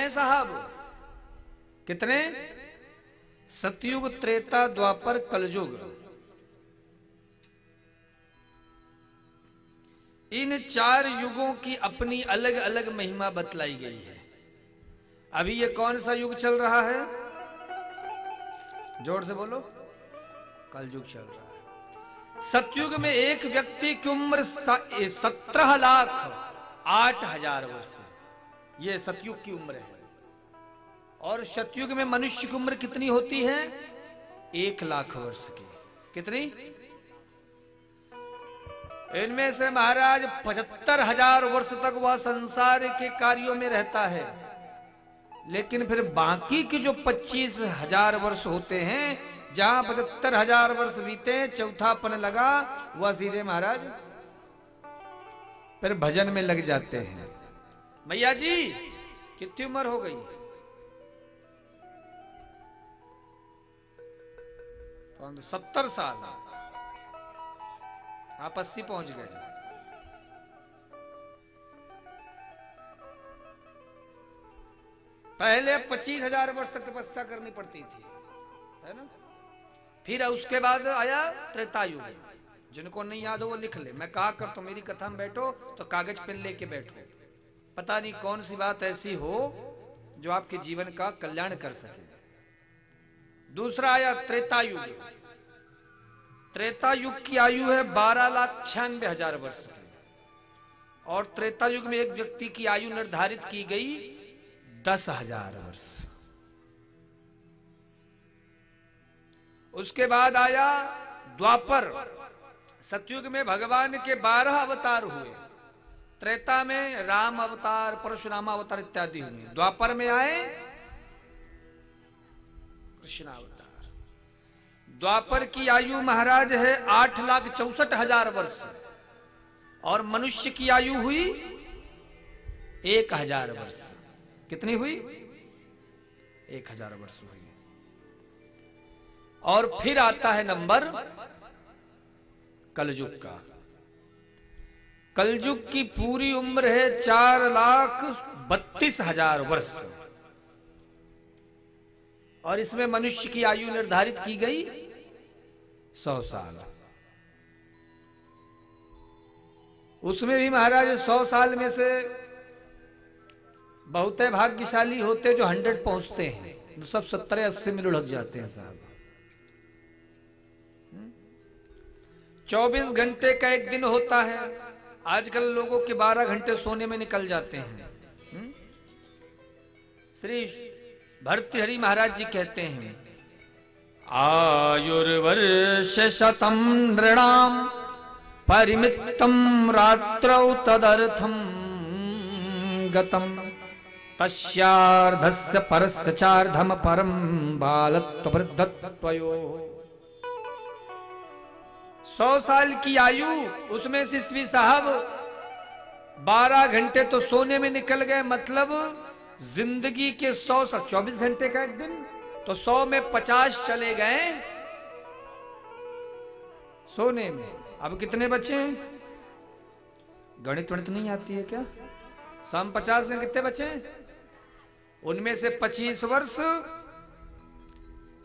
हैं साहब। कितने? सतयुग, त्रेता, द्वापर, कलयुग। इन 4 युगों की अपनी अलग अलग महिमा बतलाई गई है। अभी ये कौन सा युग चल रहा है? जोर से बोलो। कलयुग चल रहा है। सतयुग में एक व्यक्ति की उम्र 17,08,000 वर्ष। ये सतयुग की उम्र है। और शतयुग में मनुष्य की उम्र कितनी होती है? 1,00,000 वर्ष की। कितनी? इनमें से महाराज 75,000 वर्ष तक वह संसार के कार्यों में रहता है, लेकिन फिर बाकी की जो 25,000 वर्ष होते हैं, जहां 75,000 वर्ष बीते, चौथापन लगा, वह सीधे महाराज फिर भजन में लग जाते हैं। मैया जी कितनी उम्र हो गई? 70 साल। आप 80 पहुंच गए। पहले 25,000 वर्ष तक तपस्या करनी पड़ती थी, है ना। फिर उसके बाद आया त्रेता युग। जिनको नहीं याद हो वो लिख ले। मैं कहा कर तो मेरी कथा में बैठो तो कागज पेन लेके बैठो। पता नहीं कौन सी बात ऐसी हो जो आपके जीवन का कल्याण कर सके। दूसरा आया त्रेता युग। त्रेता युग की आयु है 12,96,000 वर्ष की। और त्रेता युग में एक व्यक्ति की आयु निर्धारित की गई 10,000 वर्ष। उसके बाद आया द्वापर। सतयुग में भगवान के 12 अवतार हुए। त्रेता में राम अवतार, परशुराम अवतार इत्यादि हुए। द्वापर में आए कृष्ण अवतार। द्वापर की आयु महाराज है 8,64,000 वर्ष। और मनुष्य की आयु हुई 1,000 वर्ष। कितनी हुई? 1,000 वर्ष हुई। और फिर आता है नंबर कलयुग का। कलयुग की पूरी उम्र है 4,32,000 वर्ष। और इसमें मनुष्य की आयु निर्धारित की गई 100 साल। उसमें भी महाराज 100 साल में से बहुत भाग्यशाली होते जो 100 पहुंचते हैं। सब 70-80 में लुढ़क जाते हैं साहब। 24 घंटे का एक दिन होता है। आजकल लोगों के 12 घंटे सोने में निकल जाते हैं। श्री भर्तृहरि महाराज जी कहते हैं, आयुर्वर्ष शतम नृणाम परिमितम रात्रौ तदर्थम गतम तस्यार्धस्य परस्य चार्धम परम बालत्व वृद्धत्वयो। 100 साल की आयु, उसमें सिस्वी साहब 12 घंटे तो सोने में निकल गए। मतलब जिंदगी के 100 साल, 24 घंटे का एक दिन, तो 100 में 50 चले गए सोने में। अब कितने बचे हैं? गणित वणित नहीं आती है क्या? 50 में कितने बचे? उनमें से 25 वर्ष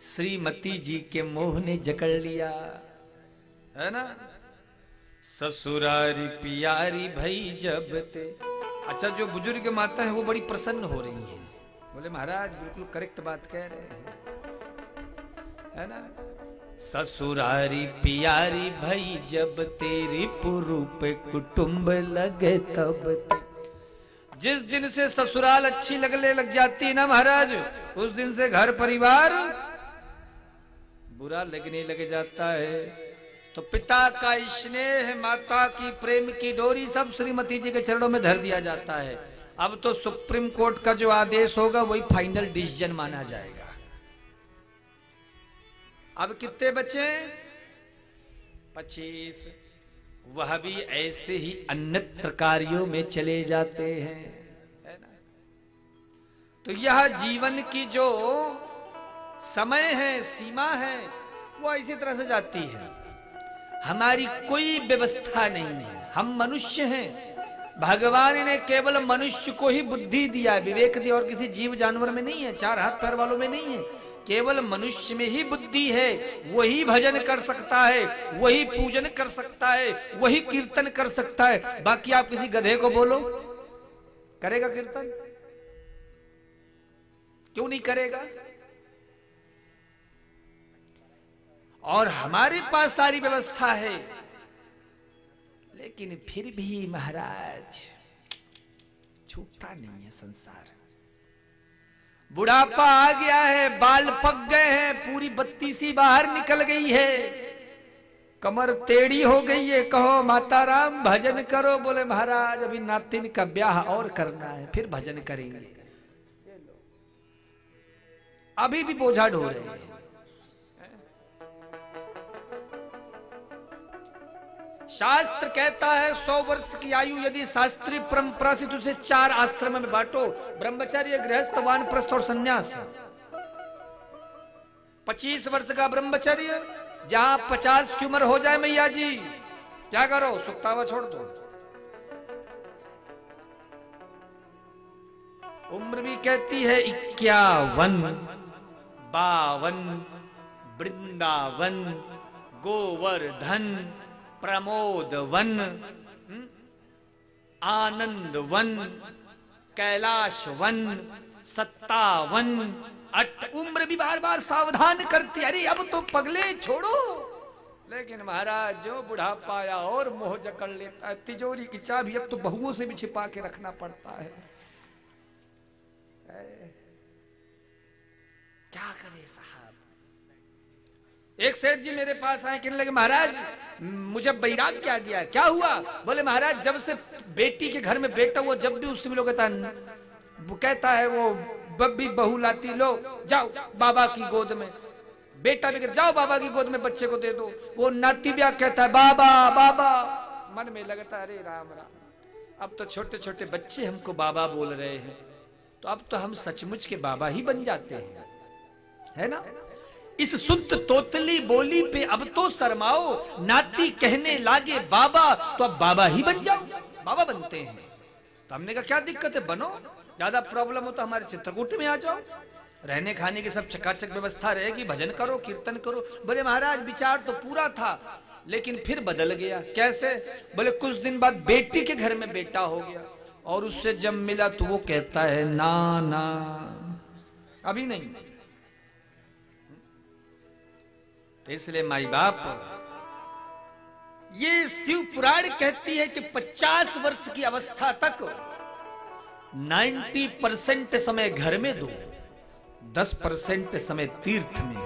श्रीमती जी के मोह ने जकड़ लिया, है ना। ससुरारी पियारी भई जब ते। अच्छा, जो बुजुर्ग माता है वो बड़ी प्रसन्न हो रही हैं। बोले महाराज बिल्कुल करेक्ट बात कह रहे हैं, है ना। ससुरारी पियारी भई जब तेरी पुरूप कुटुंब लगे तब ते। जिस दिन से ससुराल अच्छी लगने लग जाती है ना महाराज, उस दिन से घर परिवार बुरा लगने लग जाता है। तो पिता का स्नेह, माता की प्रेम की डोरी सब श्रीमती जी के चरणों में धर दिया जाता है। अब तो सुप्रीम कोर्ट का जो आदेश होगा वही फाइनल डिसीजन माना जाएगा। अब कितने बचे? 25। वह भी ऐसे ही अन्यत्र कार्यों में चले जाते हैं, है ना। तो यह जीवन की जो समय है, सीमा है, वो इसी तरह से जाती है। हमारी कोई व्यवस्था नहीं है। हम मनुष्य हैं, भगवान ने केवल मनुष्य को ही बुद्धि दिया है, विवेक दिया, और किसी जीव जानवर में नहीं है, चार हाथ पैर वालों में नहीं है। केवल मनुष्य में ही बुद्धि है। वही भजन कर सकता है, वही पूजन कर सकता है, वही कीर्तन कर सकता है। बाकी आप किसी गधे को बोलो, करेगा कीर्तन? क्यों नहीं करेगा? और हमारे पास सारी व्यवस्था है, लेकिन फिर भी महाराज छूटता नहीं है संसार। बुढ़ापा आ गया है, बाल पक गए हैं, पूरी बत्ती सी बाहर निकल गई है, कमर टेढ़ी हो गई है। कहो माता राम भजन करो, बोले महाराज अभी नातिन का ब्याह और करना है, फिर भजन करेंगे। अभी भी बोझा ढो रहे हैं। शास्त्र कहता है 100 वर्ष की आयु यदि शास्त्रीय परंपरा से तुझे 4 आश्रम में बांटो, ब्रह्मचर्य, गृहस्थ, वानप्रस्थ और संन्यास। 25 वर्ष का ब्रह्मचर्य, जहां 50 की उम्र हो जाए मैया जी क्या करो, सुक्तावा छोड़ दो। उम्र भी कहती है 51, 52, वृंदावन, गोवर्धन, प्रमोद वन, आनंद वन, कैलाश वन, 57, 8। उम्र भी बार बार सावधान करती, अरे अब तो पगले छोड़ो। लेकिन महाराज जो बुढ़ापा आया और मोह जकड़ लेता है। तिजोरी की चाबी अब तो बहुओं से भी छिपा के रखना पड़ता है। क्या करे साहब। एक सेठ जी मेरे पास आए, कहने लगे महाराज मुझे बैराग क्या गया, क्या हुआ? बोले महाराज जब से बेटी के घर में बेटा हुआ, जब भी उससे मिलो कहता है वो बब्बी बहू लाती, लो जाओ बाबा की गोद में। बेटा भी कहता जाओ बाबा की गोद में बच्चे को दे दो। वो नाती ब्याह कहता है बाबा बाबा। मन में लगता अरे राम राम, अब तो छोटे छोटे बच्चे हमको बाबा बोल रहे हैं, तो अब तो हम सचमुच के बाबा ही बन जाते हैं, है ना। इस शुद्ध तोतली बोली पे अब तो शर्माओ, नाती कहने लागे बाबा, तो अब बाबा ही बन जाओ, बाबा बनते हैं। तो हमने कहा क्या दिक्कत है, बनो। ज्यादा प्रॉब्लम हो तो हमारे चित्रकूट में आ जाओ, रहने खाने की सब चकाचक व्यवस्था रहेगी, भजन करो, कीर्तन करो। बोले महाराज विचार तो पूरा था, लेकिन फिर बदल गया। कैसे? बोले कुछ दिन बाद बेटी के घर में बेटा हो गया, और उससे जब मिला तो वो कहता है ना ना अभी नहीं। तो इसलिए माई बाप, ये शिव पुराण कहती है कि 50 वर्ष की अवस्था तक 90% समय घर में दो, 10% समय तीर्थ में,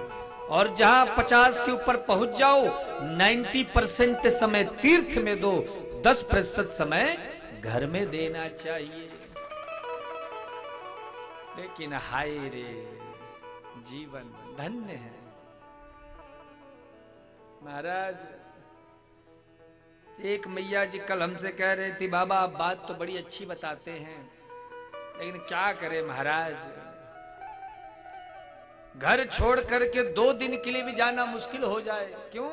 और जहां 50 के ऊपर पहुंच जाओ 90% समय तीर्थ में दो, 10% समय घर में देना चाहिए। लेकिन हाय रे जीवन धन्य है महाराज। एक मैया जी कल हमसे कह रही थी बाबा आप बात तो बड़ी अच्छी बताते हैं, लेकिन क्या करें महाराज, घर छोड़ करके 2 दिन के लिए भी जाना मुश्किल हो जाए। क्यों?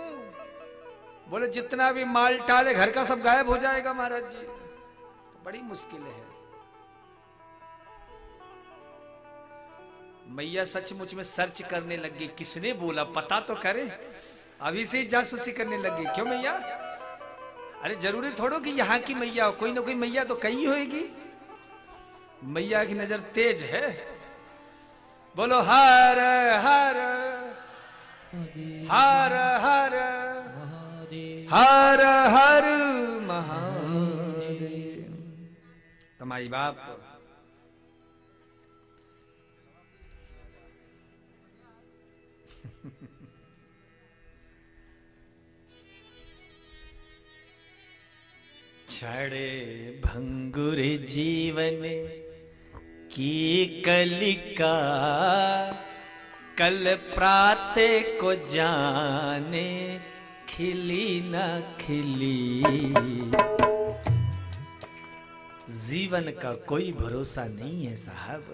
बोले जितना भी माल टाले घर का सब गायब हो जाएगा महाराज जी, तो बड़ी मुश्किल है। मैया सचमुच में सर्च करने लगी, किसने बोला पता तो करे, अभी से जासूसी करने लगी। क्यों मैया? अरे जरूरी थोड़ो कि यहाँ की मैया हो, कोई ना कोई मैया तो कहीं होएगी। मैया की नजर तेज है। बोलो हर हर हर हर हर हर महादेव। तो माई बाप छड़े भंगुर जीवन की कलिका, कल प्राते को जाने खिली न खिली। जीवन का कोई भरोसा नहीं है साहब।